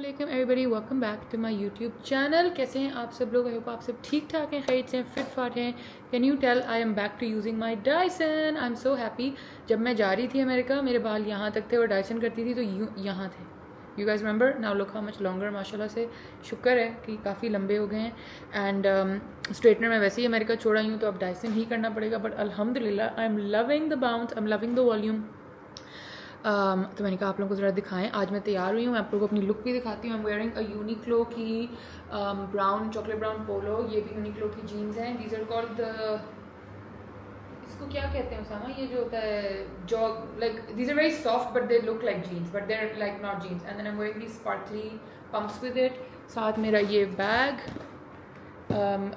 अस्सलामुअलैकुम everybody, welcome back to my YouTube channel. कैसे हैं आप सब लोग? आई होप आप सब ठीक ठाक हैं, खैरियत से हैं, फिट फाट हैं। Can you tell I am back to using my Dyson. I am so happy. जब मैं जा रही थी अमेरिका, मेरे बाल यहाँ तक थे और डायसन करती थी तो यहाँ थे। You guys remember? Now look how much longer. माशाल्लाह से शुक्र है कि काफ़ी लंबे हो गए हैं। एंड स्ट्रेटनर में वैसे ही अमेरिका छोड़ा ही हूँ तो अब डायसन ही करना पड़ेगा। बट अल्हम्दुलिल्लाह I am loving the bounce, I am loving the volume. तो मैंने कहा आप लोगों को ज़रा दिखाएं। आज मैं तैयार हुई हूँ, मैं आप लोगों को अपनी लुक भी दिखाती हूँ। आई एम वेयरिंग अ यूनिक्लो की ब्राउन चॉकलेट ब्राउन पोलो। ये भी यूनिक्लो की जीन्स हैं। दीज आर कॉल्ड द, इसको क्या कहते हैं उसामा, ये जो होता है jog, like these are very soft but they look like jeans but they are like not jeans. And then I am wearing the sparkly pumps with it. साथ मेरा ये बैग।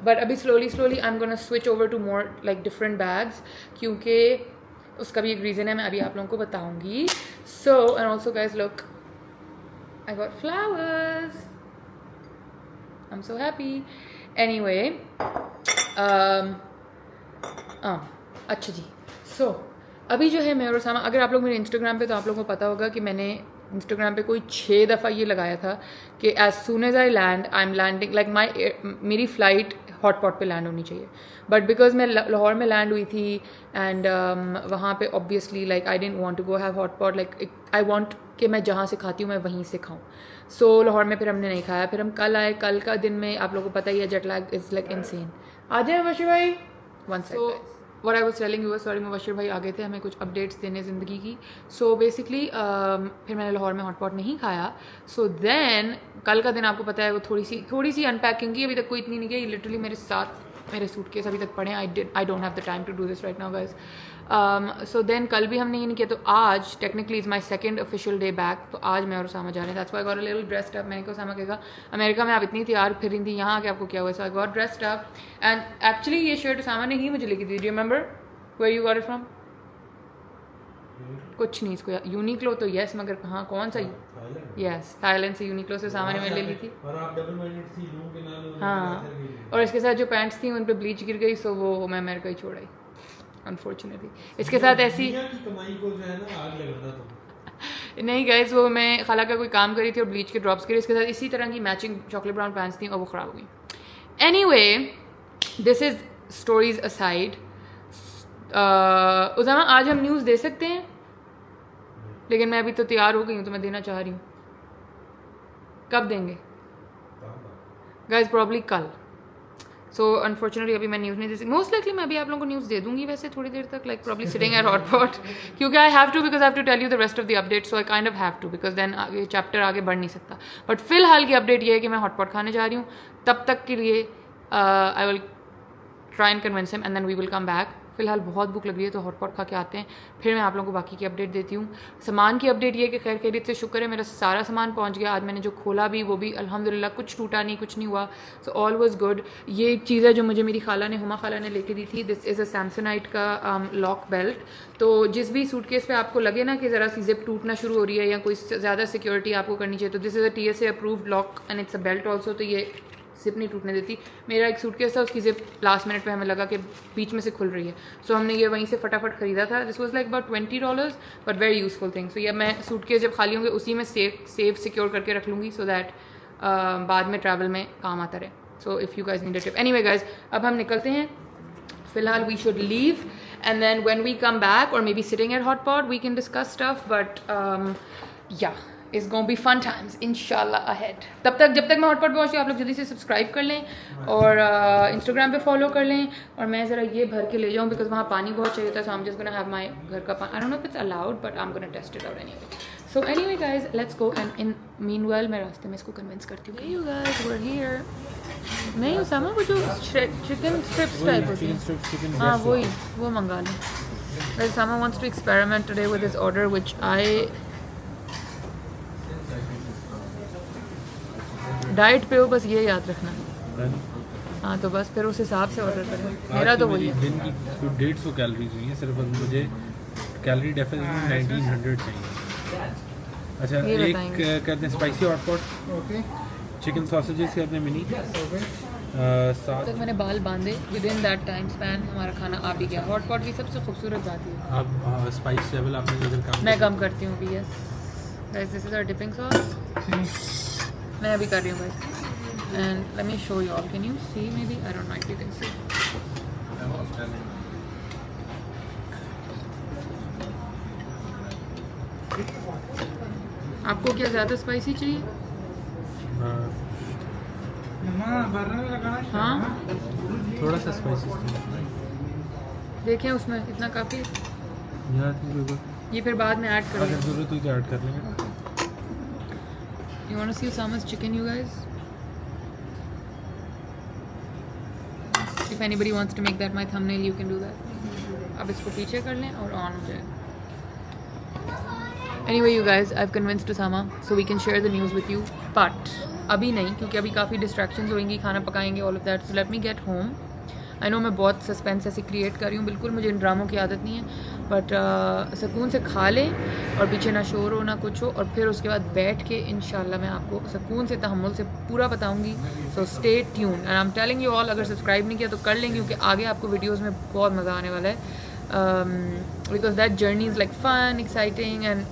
बट अभी slowly I am gonna switch over to more like different bags, क्योंकि उसका भी एक reason है, मैं अभी आप लोगों को बताऊंगी। So and also guys look, I got flowers, I am so happy. Anyway अच्छा जी। सो अभी जो है मैं और उसामा, अगर आप लोग मेरे इंस्टाग्राम पे, तो आप लोगों को पता होगा कि मैंने इंस्टाग्राम पे कोई 6 दफ़ा ये लगाया था कि as soon as I land, I am landing like मेरी फ़्लाइट हॉटपॉट पे लैंड होनी चाहिए। बट बिकॉज मैं लाहौर में लैंड हुई थी एंड वहाँ पे obviously like I don't want to go have hotpot, like I want कि मैं जहाँ से खाती हूँ मैं वहीं से खाऊँ। सो लाहौर में फिर हमने नहीं खाया। फिर हम कल आए। कल का दिन में आप लोगों को पता ही है, jet lag is like insane. आ जाए मुबशिर भाई, one second. What I was telling you, sorry Mubashir भाई आ गए थे हमें कुछ अपडेट्स देने ज़िंदगी की। सो बेसिकली फिर मैंने लाहौर में हॉटपॉट नहीं खाया। सो देन कल का दिन आपको पता है वो थोड़ी सी अनपैकिंग की, अभी तक कोई इतनी नहीं की। लिटरली मेरे साथ मेरे सूटकेस अभी तक पड़े हैं। I don't have the time to do this right now guys. So then कल भी हमने ये नहीं किया, तो आज technically is my second official day back. तो आज मैं और उसामा जा रहे हैं। That's why I got a little dressed up. मैंने कहा उसामा कहेगा अमेरिका में आप इतनी तैयार फिर रही थी, यहाँ आके आपको क्या हुआ? So I got dressed up and actually ये शर्ट उसामा ने ही मुझे लेके दी। Do you remember where you got it from? कुछ नहीं, इसको यूनिक्लो तो यस, मगर कहाँ, कौन सा? यस, थाईलैंड से यूनिक्लो से सामान मैंने ले ली थी। और आप डबल माइंडेड थी, लूं के ना लूं। हाँ, और इसके साथ जो पैंट्स थी उन पे ब्लीच गिर गई, सो वो मैं अमेरिका ही छोड़ आई अनफॉर्चुनेटली। इसके साथ ऐसी दुनिया की कमाई को जो है ना आग लगाना तुम। नहीं गाइस, वो मैं खाला का कोई काम करी थी और ब्लीच के ड्रॉप्स गिरे। इसके साथ इसी तरह की मैचिंग चॉकलेट ब्राउन पैंट्स थी और वो ख़राब हो गई। Anyway, this is stories aside. Usama आज हम न्यूज़ दे सकते हैं, लेकिन मैं अभी तो तैयार हो गई हूँ तो मैं देना चाह रही हूँ। कब देंगे गाइज? प्रॉब्ली कल। सो अनफॉर्चुनेटली अभी मैं न्यूज़ नहीं दे सकती। मोस्ट लाइकली मैं अभी आप लोगों को न्यूज़ दे दूंगी वैसे थोड़ी देर तक, like probably sitting at hotpot, क्योंकि I have to, because I have to tell you the rest of the update. So I kind of have to, because then आगे चैप्टर आगे बढ़ नहीं सकता। बट फिलहाल की अपडेट ये है कि मैं हॉटपॉट खाने जा रही हूँ। तब तक के लिए I will try and convince him and then we will come back. फिलहाल बहुत भूख लग रही है तो हॉटपॉट खा के आते हैं, फिर मैं आप लोगों को बाकी की अपडेट देती हूँ। सामान की अपडेट ये है कि खैर खैरियत से शुक्र है, मेरा सारा सामान पहुँच गया। आज मैंने जो खोला भी वो भी अल्हम्दुलिल्लाह कुछ टूटा नहीं, कुछ नहीं हुआ। So all was good. ये एक चीज़ है जो मुझे मेरी खाला ने, हुमा खाला ने लेके दी थी। दिस इज़ अ सैमसनाइट का लॉक बेल्ट। तो जिस भी सूटकेस पे आपको लगे ना कि ज़रा सी जिप टूटना शुरू हो रही है या कोई ज़्यादा सिक्योरिटी आपको करनी चाहिए, तो this is a TSA approved lock and it's a belt also. तो ये जिप नहीं टूटने देती। मेरा एक सूटकेस था, उसकी जिप लास्ट मिनट पे हमें लगा कि बीच में से खुल रही है, सो हमने ये वहीं से फटाफट ख़रीदा था। This was like about $20 but very useful thing. So ये मैं सूटकेस जब खाली होंगे उसी में सेव सिक्योर करके रख लूँगी, सो दैट बाद में ट्रैवल में काम आता रहे। So if you guys need a tip. Anyway guys, अब हम निकलते हैं। फिलहाल we should leave and then when we come back or maybe sitting at hotpot we can discuss stuff, but yeah is going be fun times इंशाल्लाह ahead. तब तक, जब तक मैं हॉटपॉट पहुँची, आप लोग जल्दी से सब्सक्राइब कर लें और इंस्टाग्राम पे फॉलो कर लें। और मैं ज़रा ये भर के ले जाऊँ बिकॉज वहाँ पानी बहुत चाहिए था। So I am just gonna have my घर का पानी। I don't know if it's allowed but I am gonna test it out anyway. So anyway guys, let's go and in meanwhile मैं रास्ते में इसको कन्विंस करती हूँ। You guys we are here. नहीं उसामा, वो जो चिकन स्ट्रिप्स टाइप होती है, हाँ वही, वो मंगा लें। Usama wants to experiment today with his order which I diet पे हो, बस ये याद रखना। हाँ तो बस फिर उस हिसाब से ऑर्डर करें। मेरा तो वही है। दिन की 150 कैलोरीज हुई है सिर्फ, मुझे कैलोरी डेफिसिट 1900 चाहिए। अच्छा, एक कहते हैं spicy hotpot, okay, chicken sausages कहते हैं मिनी, साथ तक मैंने बाल बांधे। With in that time span हमारा खाना आ भी गया। हॉटपॉट की सबसे खूबसूरत बात है अब स्पाइस लेवल आपने इधर कम, मैं कम करती हूँ भी। Yes guys, this is our dipping sauce. मैं अभी कर रही हूँ भाई, and let me show you all, can you see maybe, I don't know if you can see. आपको क्या ज़्यादा स्पाइसी चाहिए? हाँ थोड़ा सा स्पाइसी देखें उसमें इतना काफ़ी है, ये फिर बाद में ऐड कर अगर ज़रूरत हुई तो ऐड कर लेंगे। You want to see Osama's chicken, you guys? If anybody wants to make that my thumbnail, you can do that. अब इसको पीछे कर लें और ऑन हो जाए। Anyway, you guys, I've convinced Osama, so we can share the news with you. But अभी नहीं, क्योंकि अभी काफ़ी distractions होंगी, खाना पकाएंगे, all of that. So let me get home. I know मैं बहुत सस्पेंस ऐसे क्रिएट कर रही हूँ, बिल्कुल मुझे इन ड्रामों की आदत नहीं है, बट सुकून से खा लें और पीछे ना शोर हो ना कुछ हो, और फिर उसके बाद बैठ के इंशाल्लाह मैं आपको सुकून से तहम्मुल से पूरा बताऊँगी। So stay tune and I am telling you all, अगर सब्सक्राइब नहीं किया तो कर लें, क्योंकि आगे आपको वीडियोज़ में बहुत मज़ा आने वाला है, because that journey is like fun, exciting and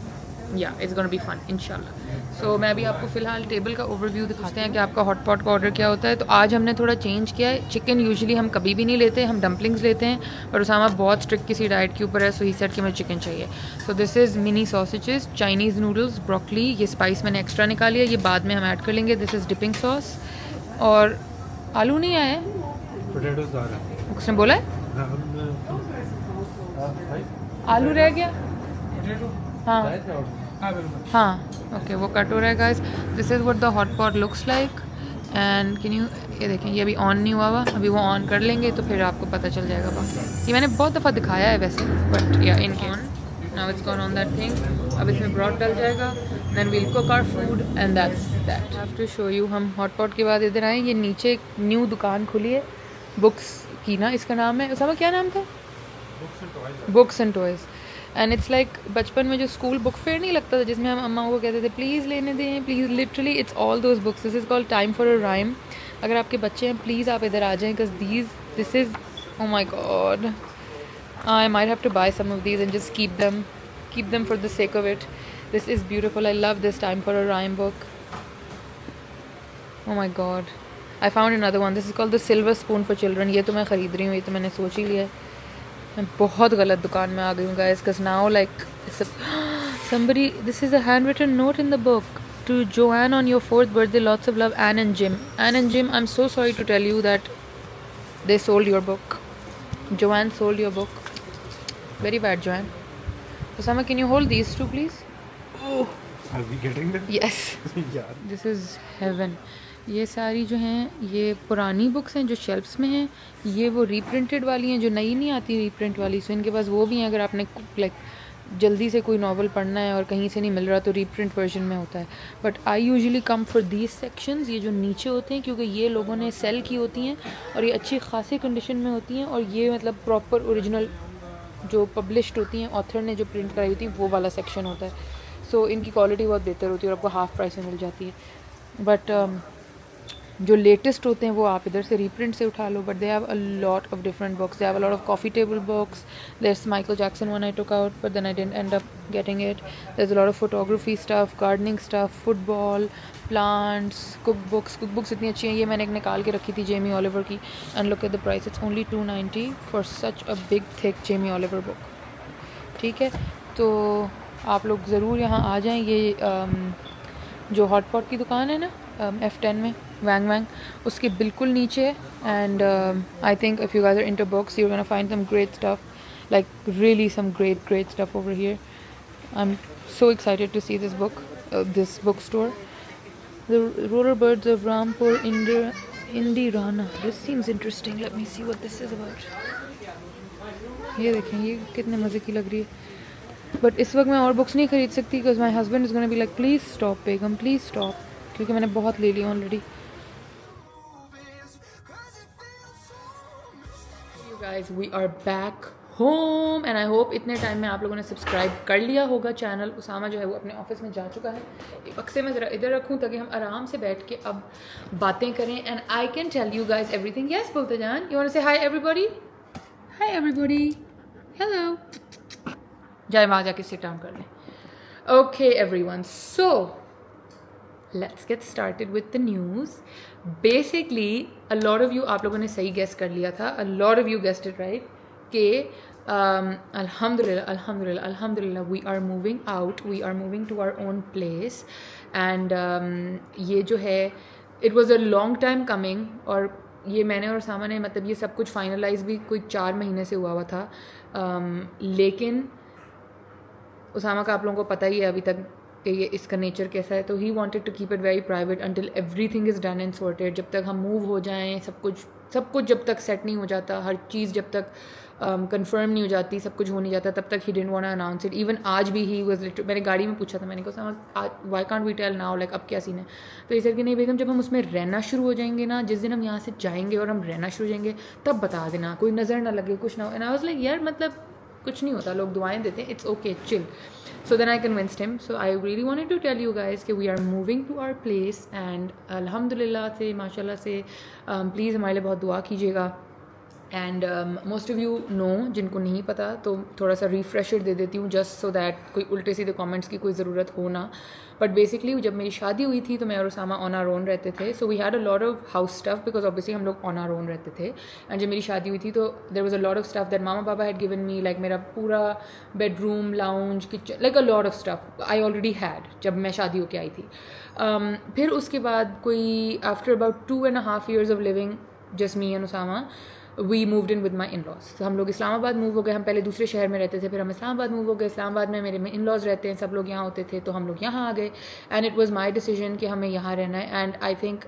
yeah it's gonna be fun इंशाल्लाह। सो मैं अभी आपको फ़िलहाल टेबल का ओवरव्यू दिखाते हैं कि आपका हॉट पॉट का ऑर्डर क्या होता है। तो आज हमने थोड़ा चेंज किया है, चिकन यूजुअली हम कभी भी नहीं लेते, हम डम्पलिंग्स लेते हैं, पर उसामा बहुत स्ट्रिक्ट किसी डाइट के ऊपर है, सो ही सेट कि मुझे चिकन चाहिए। सो this is mini sausages, Chinese noodles, broccoli, ये स्पाइस मैंने एक्स्ट्रा निकाली है, ये बाद में हम ऐड कर लेंगे। दिस इज़ डिपिंग सॉस, और आलू नहीं आया है, पोटैटोज आ रहा है, उसने बोला है आलू रह गया। हाँ हाँ ओके, वो कट हो रहा है guys. This is what the hot pot looks like and can you, ये देखें ये अभी ऑन नहीं हुआ हुआ, अभी वो ऑन कर लेंगे तो फिर आपको पता चल जाएगा। बाकी ये मैंने बहुत दफ़ा दिखाया है वैसे, but yeah in on now it's gone on that thing. अब इसमें ब्रॉड डल जाएगा, then we'll cook our food and that's that. Have to show you, हम हॉट पॉट के बाद इधर आए, ये नीचे एक न्यू दुकान खुली है बुक्स की ना, इसका नाम है उसामा, क्या नाम था? Books and toys. And it's like बचपन में जो स्कूल बुक फेयर नहीं लगता था जिसमें हम अम्मा को कहते थे प्लीज़ लेने दें please, literally it's all those books. This is called time for a rhyme. अगर आपके बच्चे हैं प्लीज़ आप इधर आ जाएं, because this is oh my God, I might have to buy some of these and just keep them for the sake of it. This is beautiful, I love this time for a rhyme book. Oh my God, I found another one, this is called the silver spoon for children. ये तो मैं ख़रीद रही हूँ, ये तो मैंने सोच ही लिया है। मैं बहुत गलत दुकान में आ गई हूँ guys, because now like somebody, this is a handwritten note in the book to Joanne on your 4th birthday, lots of love, Anne and Jim. Anne and Jim, I'm so sorry to tell you that they sold your book. Joanne sold your book. Very bad, Joanne. Osama, can you hold these two please? Oh, are we getting them? Yes. Yeah. This is heaven. ये सारी जो हैं ये पुरानी books हैं जो shelves में हैं, ये वो रीप्रिंटेड वाली हैं जो नई नहीं आती रीप्रिंट वाली। सो इनके पास वो भी हैं, अगर आपने लाइक जल्दी से कोई नावल पढ़ना है और कहीं से नहीं मिल रहा तो रीप्रिंट वर्जन में होता है। But I usually come for these sections, ये जो नीचे होते हैं, क्योंकि ये लोगों ने सेल की होती हैं और ये अच्छी खासी कंडीशन में होती हैं, और ये मतलब प्रॉपर ओरिजिनल जो पब्लिश्ड होती हैं, ऑथर ने जो प्रिंट कराई होती है वो वाला सेक्शन होता है। सो इनकी क्वालिटी बहुत बेहतर होती है और आपको हाफ प्राइस में मिल जाती है। बट जो लेटेस्ट होते हैं वो आप इधर से रीप्रिंट से उठा लो। But they have a lot of different books, they have a lot of coffee table books, there's Michael Jackson one I took out but then I didn't end up getting it, there's a lot of photography stuff, gardening stuff, football, plants, cook books इतनी अच्छी हैं। ये मैंने एक निकाल के रखी थी जेमी ओलिवर की, and look at the price, it's only $2.90 for such a big thick Jamie Oliver book. ठीक है, तो आप लोग ज़रूर यहाँ आ जाएँ। ये जो हॉट पॉट की दुकान है ना F10 में, वैंग उसके बिल्कुल नीचे है। And I think if you guys are into books you are gonna find some great stuff, like really some great stuff over here. I am so excited to see this book store, the rural birds of Rampur Indirana. This seems interesting, let me see what this is about. ये देखें, ये कितने मज़े की लग रही है। But इस वक्त मैं और बुक्स नहीं खरीद सकती because my husband is gonna be like please stop begum please stop, क्योंकि मैंने बहुत ले लिया already. You guys, we are back home and I hope इतने टाइम में आप लोगों ने सब्सक्राइब कर लिया होगा चैनल। उसामा जो है वो अपने ऑफिस में जा चुका है। एक बक्से में ज़रा इधर रखूँ ताकि हम आराम से बैठ के अब बातें करें and I can tell you guys everything. Yes बोलते जान, you want to say hi everybody, hi everybody, hello, जाए वहाँ जाके सिट डाउन कर लें। Okay everyone, so let's get started with the news. Basically a lot of you, आप लोगों ने सही गेस कर लिया था, a lot of you guessed it right कि अल्हम्दुलिल्लाह we are moving out, we are moving to our own place. And ये जो है it was a long time coming, और ये मैंने और सामा ने मतलब ये सब कुछ फाइनलाइज भी कोई 4 महीने से हुआ था. लेकिन उसामा का आप लोगों को पता ही है अभी तक कि ये इसका नेचर कैसा है, तो he wanted to keep it very private until everything is done and sorted. जब तक हम मूव हो जाएं, सब कुछ जब तक सेट नहीं हो जाता, हर चीज़ जब तक कंफर्म नहीं हो जाती, सब कुछ हो नहीं जाता, तब तक he didn't want to announce it. Even आज भी ही वाज लिटरली, मैंने गाड़ी में पूछा था, मैंने कहा why can't we tell now, like अब क्या सीन है. तो ये सर कि नहीं बेगम, जब हम उसमें रहना शुरू हो जाएंगे ना, जिस दिन हम यहाँ से जाएंगे और हम रहना शुरू हो जाएंगे, तब बता देना, कोई नज़र ना लगे, कुछ ना हो. एंड आई वाज लाइक यार मतलब कुछ नहीं होता, लोग दुआएं देते हैं, it's okay, chill. So then I convinced him. So I really wanted to tell you guys कि we are moving to our place and अल्हम्दुलिल्लाह से, माशाल्लाह से, प्लीज़ हमारे लिए बहुत दुआ कीजिएगा. And most of you know, जिनको नहीं पता तो थोड़ा सा रिफ्रेशर दे देती हूँ, जस्ट सो दैट कोई उल्टे सीधे कमेंट्स की कोई ज़रूरत हो ना. बट बेसिकली जब मेरी शादी हुई थी तो मैं और उसामा ऑन आवर ओन रहते थे. So we had a lot of house stuff because obviously हम लोग ऑन आवर ओन रहते थे. एंड जब मेरी शादी हुई थी तो there was a lot of stuff that mama papa had given me, like मेरा पूरा bedroom, lounge, kitchen, like a lot of stuff I already had जब मैं शादी होकर आई थी. फिर उसके बाद कोई after about 2.5 years of living just me and Usama, we moved in with my in laws. तो हम लोग इस्लामाबाद मूव हो गए. हम पहले दूसरे शहर में रहते थे, फिर हम इस्लामाबाद मूव हो गए. इस्लामाबाद में मेरे इन लॉज रहते हैं, सब लोग यहाँ होते थे, तो हम लोग यहाँ आ गए. And it was my decision कि हमें यहाँ रहना है. And I think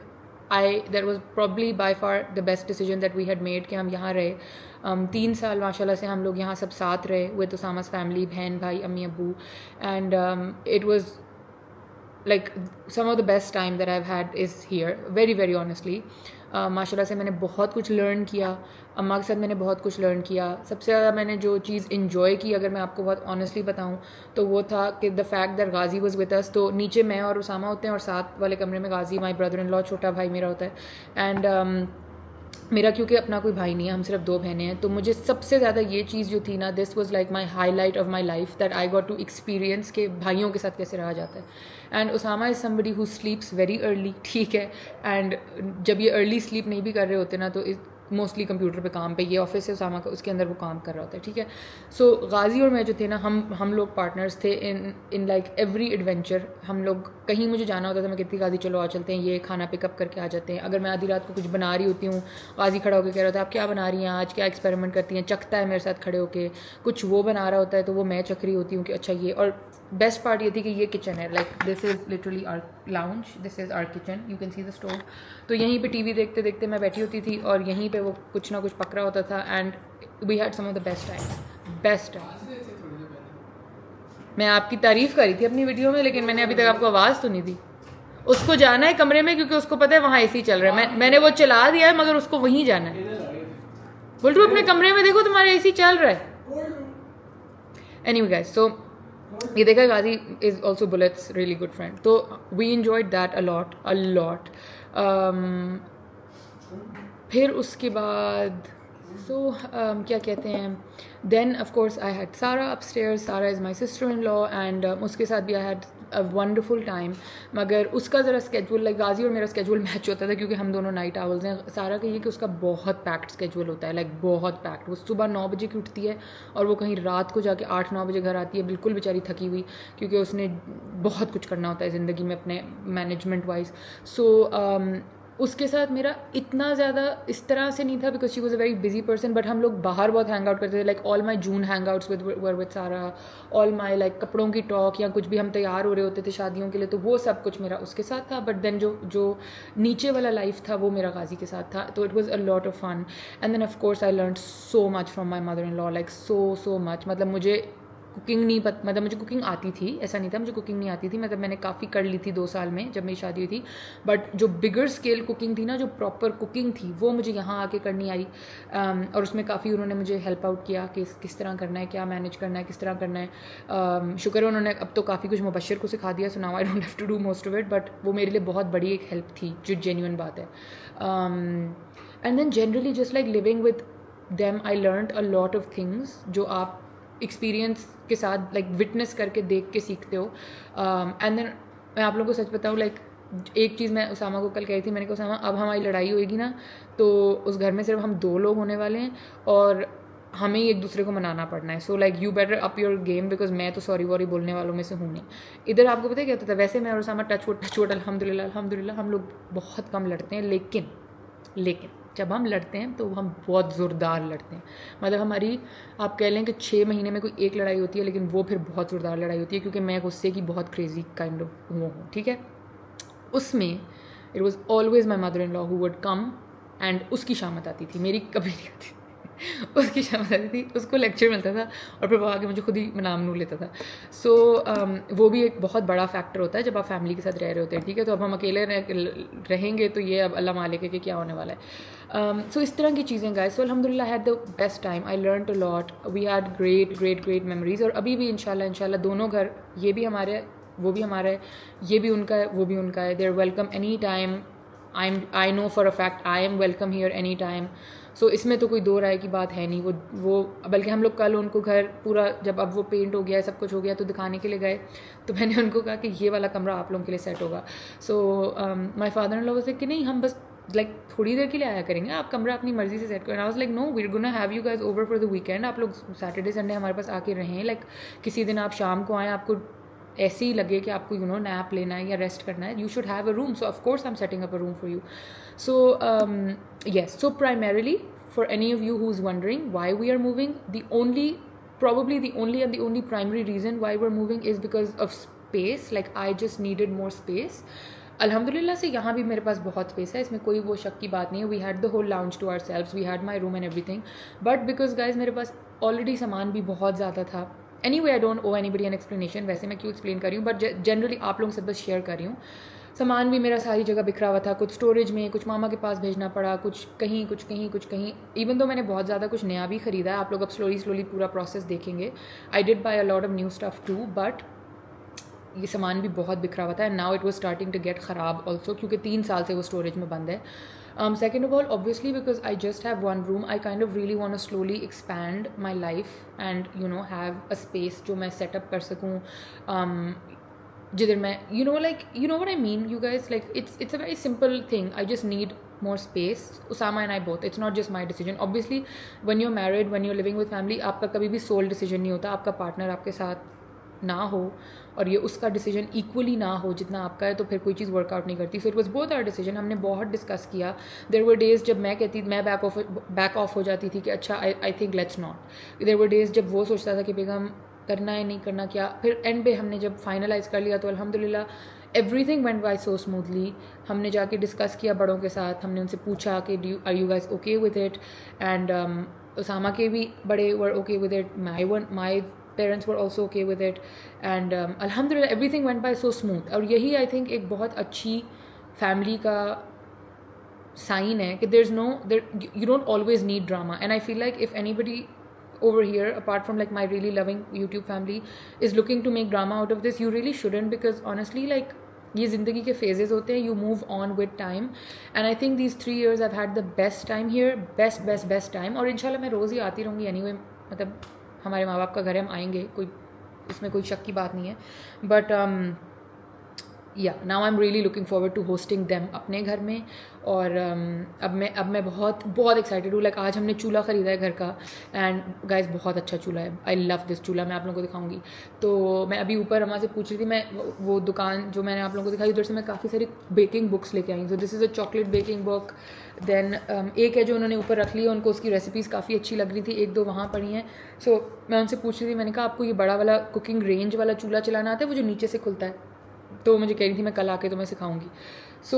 that was probably by far the best decision that we had made कि हम यहाँ रहे. 3 साल माशाल्लाह से हम लोग यहाँ सब साथ रहे विद उसामा's फैमिली, बहन भाई, अम्मी अब्बू. And it was like some of the best time that I've had is here, very very honestly. माशाल्लाह से मैंने बहुत कुछ लर्न किया, अम्मा के साथ मैंने बहुत कुछ लर्न किया. सबसे ज़्यादा मैंने जो चीज़ इन्जॉय की, अगर मैं आपको बहुत ऑनेस्टली बताऊं, तो वो था कि the fact that Ghazi was with us. तो नीचे मैं और उसामा होते हैं और साथ वाले कमरे में गाजी, माई ब्रदर इन लॉ, छोटा भाई मेरा होता है. एंड मेरा क्योंकि अपना कोई भाई नहीं है, हम सिर्फ 2 बहनें हैं, तो मुझे सबसे ज़्यादा ये चीज़ जो थी ना, this was like my highlight of my life that I got to experience के भाइयों के साथ कैसे रहा जाता है. And Usama is somebody who sleeps very early, ठीक है. एंड जब ये अर्ली स्लीप नहीं भी कर रहे होते ना, तो मोस्टली कंप्यूटर पे काम पे, ये ऑफिस है उसामा का, उसके अंदर वो काम कर रहा होता है, ठीक है. सो गाजी और मैं जो थे ना, हम लोग पार्टनर्स थे इन लाइक एवरी एडवेंचर. हम लोग कहीं मुझे जाना होता था, मैं कहती गाजी चलो आ चलते हैं, ये खाना पिकअप करके आ जाते हैं. अगर मैं आधी रात को कुछ बना रही होती हूँ, गाजी खड़ा होकर कह रहा होता है आप क्या बना रही हैं आज, क्या एक्सपेरिमेंट करती हैं, चखता है मेरे साथ खड़े होकर. कुछ वो बना रहा होता है तो वो मैं चख रही होती हूँ कि अच्छा ये. और बेस्ट पार्ट ये थी कि ये किचन है, like this is literally our lounge, this is our kitchen, you can see the stove. तो यहीं पे टीवी देखते देखते मैं बैठी होती थी और यहीं पे वो कुछ ना कुछ पक रहा होता था. And we had some of the best time. मैं आपकी तारीफ़ करी थी अपनी वीडियो में, लेकिन मैंने अभी तक आपको आवाज़ तो नहीं दी. उसको जाना है कमरे में क्योंकि उसको पता है वहाँ AC चल रहा है. मैंने वो चला दिया है मगर उसको वहीं जाना है. बोल रही अपने कमरे में देखो तुम्हारा AC चल रहा है. एनीवे गाइस, सो ये देखा, Ghazi is also bullets really good friend. तो we enjoyed that a lot. फिर उसके बाद क्या कहते हैं, then of course I had Sara upstairs. Sara is my sister in law and उसके साथ भी I had a wonderful time. मगर उसका ज़रा स्केजूल, लाइक गाजी और मेरा स्केजूल मैच होता था क्योंकि हम दोनों नाइट आवर्स हैं. सारा का ये कि उसका बहुत पैक्ड स्केजूल होता है, लाइक बहुत पैक्ड. वो सुबह 9 बजे की उठती है और वो कहीं रात को जाके 8-9 बजे घर आती है, बिल्कुल बेचारी थकी हुई, क्योंकि उसने बहुत कुछ करना होता है ज़िंदगी में अपने मैनेजमेंट वाइज. सो उसके साथ मेरा इतना ज़्यादा इस तरह से नहीं था because she was a very busy person. But हम लोग बाहर बहुत हैंग आउट करते थे, like all my June hang outs with सारा, ऑल माई लाइक कपड़ों की टॉक या कुछ भी हम तैयार हो रहे होते थे शादियों के लिए, तो वो सब कुछ मेरा उसके साथ था. बट देन जो नीचे वाला लाइफ था वो मेरा गाजी के साथ था. तो it was a lot of fun. And then of course I learn so much from my mother in law, like so much. मतलब मुझे कुकिंग नहीं मतलब मुझे कुकिंग आती थी, ऐसा नहीं था मुझे कुकिंग नहीं आती थी. मतलब मैंने काफ़ी कर ली थी 2 साल में जब मेरी शादी हुई थी. बट जो बिगर स्केल कुकिंग थी ना, जो प्रॉपर कुकिंग थी, वो मुझे यहाँ आके करनी आई. और उसमें काफ़ी उन्होंने मुझे हेल्प आउट किया कि किस तरह करना है, क्या मैनेज करना है, किस तरह करना है. शुक्र है उन्होंने अब तो काफ़ी कुछ मुबशर को सिखा दिया. So now I don't have to do most of it. But वो मेरे लिए बहुत बड़ी एक हेल्प थी, जो जेन्युइन बात है. And then generally just like living with them I learned a lot of things जो आप एक्सपीरियंस के साथ लाइक विटनेस करके देख के सीखते हो. एंड देन मैं आप लोगों को सच बताऊँ, लाइक एक चीज़ मैं उसामा को कल कह रही थी, मैंने कहा उसामा अब हमारी लड़ाई होएगी ना तो उस घर में सिर्फ हम 2 लोग होने वाले हैं और हमें ही एक दूसरे को मनाना पड़ना है. So like you better up your game because मैं तो सॉरी वॉरी बोलने वालों में से हूँ नहीं. इधर आपको पता है क्या होता था, वैसे मैं और उसामा टच वुड अल्हम्दुलिल्लाह हम लोग बहुत कम लड़ते हैं, लेकिन जब हम लड़ते हैं तो हम बहुत ज़ोरदार लड़ते हैं. मतलब हमारी आप कह लें कि 6 महीने में कोई एक लड़ाई होती है, लेकिन वो फिर बहुत ज़ोरदार लड़ाई होती है क्योंकि मैं गुस्से की बहुत क्रेजी काइंड ऑफ वो हूँ. ठीक है, उसमें it was always my mother in law who would come and उसकी शामत आती थी, मेरी कभी नहीं आती उसकी शामत आती थी, उसको लेक्चर मिलता था और फिर वो आके मुझे खुद ही नाम नू लेता था. सो वो भी एक बहुत बड़ा फैक्टर होता है जब आप फैमिली के साथ रह रहे होते हैं. ठीक है, तो अब हम अकेले रहेंगे तो ये अब अल्लाह मालिक है कि क्या होने वाला है. सो इस तरह की चीज़ें गाइस. सो अल्हम्दुलिल्लाह had the best time, I learn a lot, we had great memories. और अभी भी इंशाल्लाह दोनों घर, ये भी हमारे है, वो भी हमारा है, ये भी उनका है, वो भी उनका है. They are welcome any time. I know for a fact I am welcome here any time. So इसमें तो कोई दो राय की बात है नहीं. वो बल्कि हम लोग कल उनको घर पूरा जब अब वो पेंट हो गया है, सब कुछ हो गया, तो दिखाने के लिए गए तो मैंने उनको कहा कि ये वाला कमरा आप लोगों के लिए सेट होगा. So my father in law was like कि नहीं, हम बस लाइक थोड़ी देर के लिए आया करेंगे, आप कमरा अपनी मर्जी से सेट करें. I was like no, we are gonna have you guys over for the weekend. आप लोग सैटरडे संडे हमारे पास आके रहें. लाइक किसी दिन आप शाम को आएँ, आपको ऐसे ही लगे कि आपको नैप लेना है या रेस्ट करना है, you should have a room. So of course I am setting up a room for you. So yes, so primarily for any of you who's wondering why we are moving, probably the only primary reason why we're moving is because of space. Like I just needed more space. अल्हम्दुलिल्लाह से यहाँ भी मेरे पास बहुत space है, इसमें कोई वो शक की बात नहीं है. We had the whole lounge to ourselves, we had my room and everything. But because guys मेरे पास ऑलरेडी सामान भी बहुत ज़्यादा था. Anyway I don't owe anybody an explanation, वैसे मैं क्यों एक्सप्लेन कर रही हूँ, बट जनरली आप लोगों से बस शेयर कर रही हूँ. सामान भी मेरा सारी जगह बिखरा हुआ था, कुछ स्टोरेज में, कुछ मामा के पास भेजना पड़ा, कुछ कहीं. इवन तो मैंने बहुत ज़्यादा कुछ नया भी ख़रीदा है. आप लोग अब स्लोली पूरा प्रोसेस देखेंगे. I did buy a lot of new stuff too, but ये सामान भी बहुत बिखरा हुआ था. And now it was starting to get ख़राब ऑल्सो, क्योंकि 3 साल से वो स्टोरेज में बंद है. Second of all, obviously because I just have one room, I kind of really want to slowly expand my life and have a space जो मैं set up कर सकूँ. जिधर मैं you know what I mean, you guys, like it's a very simple thing. I just need more space. Usama and I both, it's not just my decision. Obviously when you're married, when you're living with family, आपका कभी भी sole decision नहीं होता. आपका partner आपके साथ ना हो और ये उसका डिसीजन इक्वली ना हो जितना आपका है, तो फिर कोई चीज़ वर्कआउट नहीं करती. So it was both our decision. हमने बहुत डिस्कस किया. देयर वर डेज जब मैं बैक ऑफ हो जाती थी कि अच्छा I think let's not. There were days जब वो सोचता था कि बेगम करना है नहीं करना क्या. फिर एंड पे हमने जब फाइनलाइज कर लिया तो अल्हम्दुलिल्लाह everything went by so smoothly. हमने जाके डिस्कस किया बड़ों के साथ, हमने उनसे पूछा कि are you guys okay with it. And Usama के भी बड़े were okay with it, my parents were also okay with it, and alhamdulillah everything went by so smooth. और यही I think एक बहुत अच्छी family का sign है कि you don't always need drama. And I feel like if anybody over here, apart from like my really loving YouTube family, is looking to make drama out of this, you really shouldn't, because honestly like ये ज़िंदगी के phases होते हैं. You move on with time, and I think these 3 years I've had the best time here, best time. और इंशाल्लाह मैं रोज़ ही आती रहूँगी anyway. मतलब हमारे माँ बाप का घर है, हम आएंगे, कोई इसमें कोई शक की बात नहीं है. But yeah now I am really looking forward to hosting them अपने घर में. और अब मैं बहुत एक्साइटेड हूँ. लाइक आज हमने चूल्हा ख़रीदा है घर का, एंड गाइस बहुत अच्छा चूल्हा है. आई लव दिस चूल्हा. मैं आप लोगों को दिखाऊंगी. तो मैं अभी ऊपर अम्मा से पूछ रही थी, मैं वो दुकान जो मैंने आप लोगों को दिखाई उधर से मैं काफ़ी सारी बेकिंग बुक्स लेके आई हूँ. So this is a chocolate baking book. Then एक है जो उन्होंने ऊपर रख ली है, उनको उसकी रेसिपीज़ काफ़ी अच्छी लग रही थी, 1-2 वहाँ पड़ी हैं. सो मैं उनसे पूछ रही थी, मैंने कहा आपको ये बड़ा वाला कुकिंग रेंज वाला चूल्हा चलाना आता है, वो जो नीचे से खुलता है? तो मुझे कह रही थी मैं कल आके तुम्हें सिखाऊंगी. सो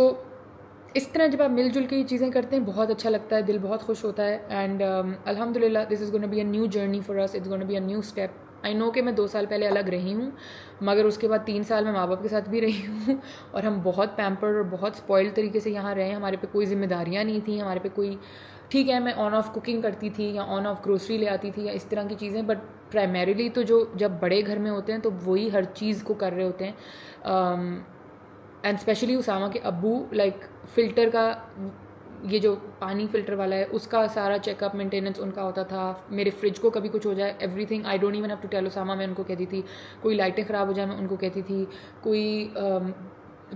इस तरह जब आप मिलजुल के ये चीज़ें करते हैं बहुत अच्छा लगता है, दिल बहुत खुश होता है. एंड अल्हम्दुलिल्लाह this is gonna be a new journey for us, it's gonna be a new step. I know कि मैं 2 साल पहले अलग रही हूँ, मगर उसके बाद 3 साल मैं माँ बाप के साथ भी रही हूँ. और हम बहुत पैम्पर्ड और बहुत स्पॉइल्ड तरीके से यहाँ रहे. हमारे पे कोई जिम्मेदारियाँ नहीं थी, हमारे पे कोई, ठीक है मैं ऑन ऑफ कुकिंग करती थी या ऑन ऑफ ग्रोसरी ले आती थी या इस तरह की चीज़ें, बट प्राइमरीली तो जब बड़े घर में होते हैं तो वही हर चीज़ को कर रहे होते हैं. एंड स्पेशली उसामा के अब्बू लाइक फ़िल्टर का, ये जो पानी फ़िल्टर वाला है उसका सारा चेकअप मेंटेनेंस उनका होता था. मेरे फ्रिज को कभी कुछ हो जाए, everything I don't even have to tell Usama, मैं उनको कहती थी. कोई लाइटें ख़राब हो जाए मैं उनको कहती थी. कोई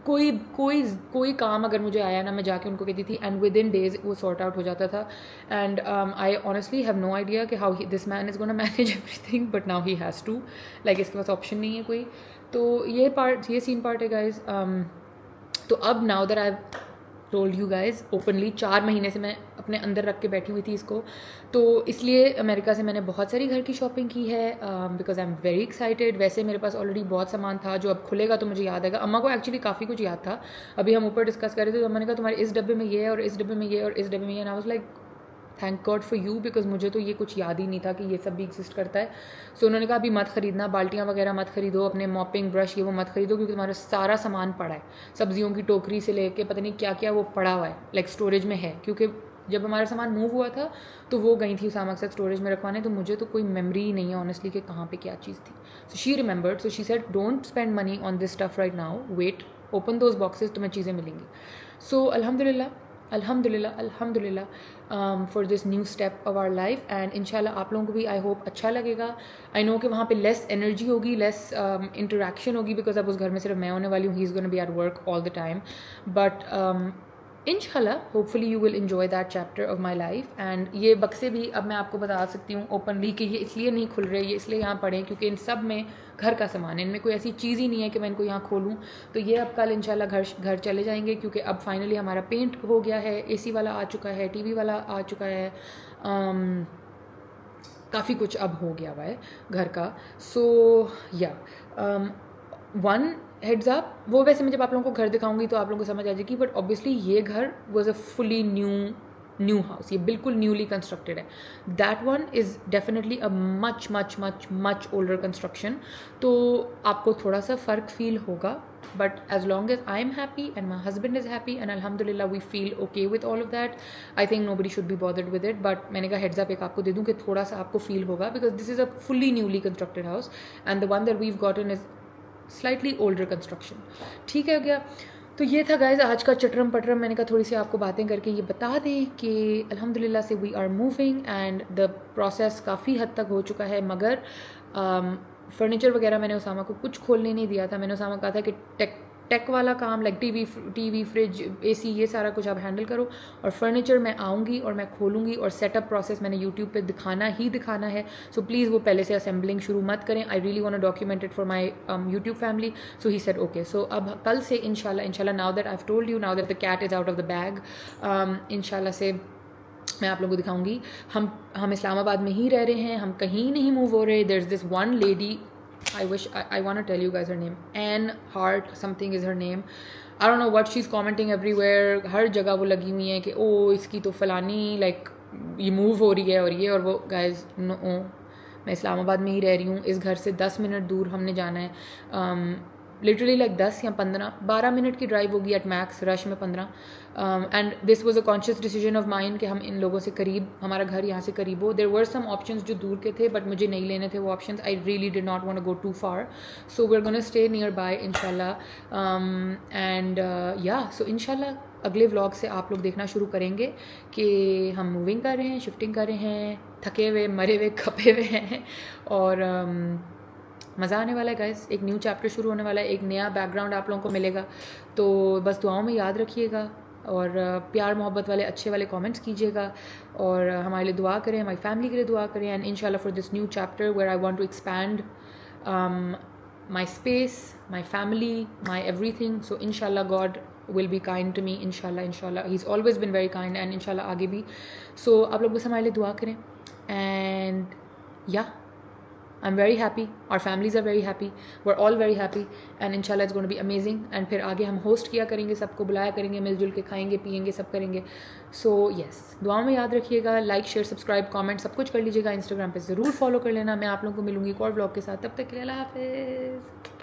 कोई काम अगर मुझे आया ना, मैं जाके उनको कहती थी एंड विद इन डेज वो सॉर्ट आउट हो जाता था. And I honestly have no idea कि how this man is gonna manage everything, but now he has to, like इसके पास ऑप्शन नहीं है कोई. तो ये सीन पार्ट है गाइज. तो अब now that I told you guys openly, 4 महीने से मैं अपने अंदर रख के बैठी हुई थी इसको, तो इसलिए अमेरिका से मैंने बहुत सारी घर की शॉपिंग की है because I am very excited. वैसे मेरे पास ऑलरेडी बहुत सामान था जो अब खुलेगा तो मुझे याद आएगा. अम्मा को एक्चुअली काफ़ी कुछ याद था. अभी हम ऊपर डिस्कस कर रहे थे तो अम्मा ने कहा तुम्हारे इस डब्बे में ये है और इस डब्बे में ये और इस डब्बे में ये. And I was like thank God for you, because मुझे तो ये कुछ याद ही नहीं था कि ये सब भी एग्जिस्ट करता है. सो उन्होंने कहा अभी मत खरीदना, बाल्टियाँ वगैरह मत खरीदो, अपने मॉपिंग ब्रश ये वो मत खरीदो, क्योंकि तुम्हारा सारा सामान पड़ा है. सब्जियों की टोकरी से लेके पता नहीं क्या क्या वो पड़ा हुआ है, लाइक स्टोरेज में है. क्योंकि जब हमारा सामान मूव हुआ था तो वो गई थी उसामा के साथ स्टोरेज में रखवाने, तो मुझे तो कोई मेमोरी ही नहीं है ऑनेस्टली कि कहाँ पे क्या चीज़ थी. So she remembered, so she said don't spend money on this stuff right now, wait, open those boxes, तुम्हें चीज़ें मिलेंगी. सो अल्हम्दुलिल्लाह for this new step of our life. And इंशाल्लाह आप लोगों को भी आई होप अच्छा लगेगा. आई नो कि वहाँ पे लेस एनर्जी होगी, लेस इंटरेक्शन होगी, बिकॉज अब उस घर में सिर्फ मैं होने वाली हूँ. He is gonna be at work all the time, but इंशाल्लाह hopefully you will enjoy that chapter of my life. And ये बक्से भी अब मैं आपको बता सकती हूँ ओपनली कि ये इसलिए नहीं खुल रहे, ये इसलिए यहाँ पड़े क्योंकि इन सब में घर का सामान है. इनमें कोई ऐसी चीज़ ही नहीं है कि मैं इनको यहाँ खोलूँ. तो ये अब कल इंशाल्लाह घर चले जाएंगे, क्योंकि अब फाइनली हमारा पेंट हो गया है, AC वाला आ चुका है, TV वाला आ चुका है, काफ़ी कुछ अब हो गया हुआ है घर का. सो या वन हेड्स अप, वो वैसे मैं जब आप लोगों को घर दिखाऊंगी तो आप लोगों को समझ आ जाएगी, बट ऑब्वियसली ये घर was a fully new house, ये बिल्कुल न्यूली कंस्ट्रक्टेड है. That one is definitely a much much much much older construction. तो आपको थोड़ा सा फ़र्क फील होगा, but as long as I am happy and my husband is happy and अल्हम्दुलिल्लाह we feel okay with all of that. I think nobody should be bothered with it. But मैंने कहा heads up एक आपको दे दूँ कि थोड़ा सा आपको फील होगा, because this is a fully newly constructed house and the one that weave gotten is slightly older construction. ठीक है गया. तो ये था गाइज आज का चटरम पटरम. मैंने कहा थोड़ी सी आपको बातें करके ये बता दें कि अल्हम्दुलिल्लाह से we are moving and the process काफ़ी हद तक हो चुका है. मगर फर्नीचर वगैरह मैंने उसामा को कुछ खोलने नहीं दिया था. मैंने उसामा कहा था कि टेक वाला काम लाइक टीवी फ्रिज AC ये सारा कुछ आप हैंडल करो, और फर्नीचर मैं आऊँगी और मैं खोलूँगी, और सेटअप प्रोसेस मैंने यूट्यूब पे दिखाना ही दिखाना है. सो प्लीज़ वो पहले से असेंबलिंग शुरू मत करें. I really want to document it for my YouTube family. So he said okay. So अब कल से इंशाल्लाह now that I have told you, now that the cat is out of the bag, इंशाल्लाह से मैं आप लोगों को दिखाऊँगी. हम इस्लामाबाद में ही रह रहे हैं, हम कहीं नहीं मूव हो रहे. There is this one lady, I want to tell you guys her name. Anne Hart something is her name. I don't know what she's commenting everywhere. हर जगह वो लगी हुई है कि ओ इसकी तो फलानी लाइक ये मूव हो रही है और ये और वो. guys no, मैं इस्लामाबाद में ही रह रही हूँ. इस घर से 10 मिनट दूर हमने जाना है. लिटरली लाइक 10 या 12 मिनट की ड्राइव होगी एट मैक्स, रश में 15. And this was a conscious decision of mind कि हम इन लोगों से करीब, हमारा घर यहाँ से करीब हो. देर वर सम ऑप्शंस जो दूर के थे, बट मुझे नहीं लेने थे वो options. I really did not want to go too far. So we are gonna stay nearby इंशाल्लाह. एंड या सो इंशाल्लाह अगले व्लॉग से आप लोग देखना शुरू करेंगे कि हम मूविंग कर रहे हैं, शिफ्टिंग कर रहे हैं, थके हुए मरे हुए खपे हुए हैं, और मज़ा आने वाला है गाइस. एक न्यू चैप्टर शुरू होने वाला है, एक नया बैकग्राउंड आप लोगों को मिलेगा. तो बस दुआओं में याद रखिएगा, और प्यार मोहब्बत वाले अच्छे वाले कमेंट्स कीजिएगा, और हमारे लिए दुआ करें, हमारी फैमिली के लिए दुआ करें. एंड इंशाल्लाह for this new chapter where I want to expand my space, my family, my everything. So इंशाल्लाह God will be kind to me, inshallah. He's always been very kind, and inshallah आगे भी. So आप लोग बस हमारे लिए दुआ करें. And yeah, I'm very happy, our families are very happy, we're all very happy, and inshallah it's going to be amazing. And फिर आगे हम होस्ट किया करेंगे, सबको बुलाया करेंगे, मिलजुल के खाएंगे पिएंगे सब करेंगे. So yes, दुआ में याद रखिएगा. लाइक शेयर सब्सक्राइब कमेंट सब कुछ कर लीजिएगा. इंस्टाग्राम पे ज़रूर फॉलो कर लेना. मैं आप लोगों को मिलूंगी एक और व्लॉग के साथ. तब तक के लिए अल्लाह हाफिज़.